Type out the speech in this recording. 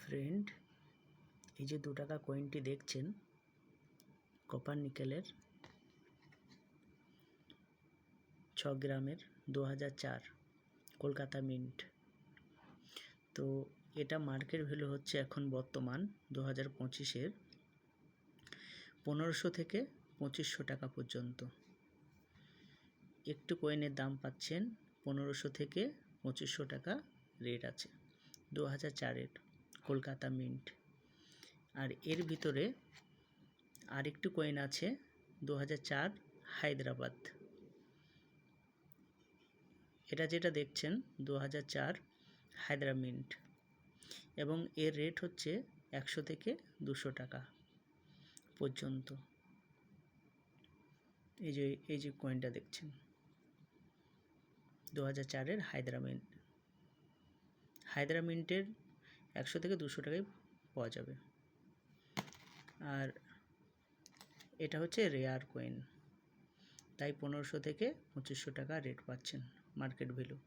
Friend, এই যে 2 টাকা কয়েনটি দেখছেন কপার নিকেলের 6 গ্রামের 2004 কলকাতা মিন্ট। তো এটা মার্কেট ভ্যালু হচ্ছে এখন বর্তমান 2025-এর 1500 থেকে 2500 টাকা পর্যন্ত। একটু কয়েনের দাম পাচ্ছেন 1500 থেকে 2500 টাকা রেট আছে 2004-এর কলকাতা মিন্ট। আর এর ভিতরে আরেকটু কয়েন আছে 2004 হায়দ্রাবাদ। এটা যেটা দেখছেন 2004 হায়দ্রাবাদ মিন্ট এবং এর রেট হচ্ছে 100 থেকে 200 টাকা পর্যন্ত। এই যে কয়েনটা দেখছেন 2004-এর হায়দ্রাবাদ মিন্টের 100 থেকে 200 টাকায় পাওয়া যাবে। আর এটা হচ্ছে রেয়ার কয়েন, তাই 1500 থেকে 2500 টাকা রেট পাচ্ছেন মার্কেট ভ্যালু।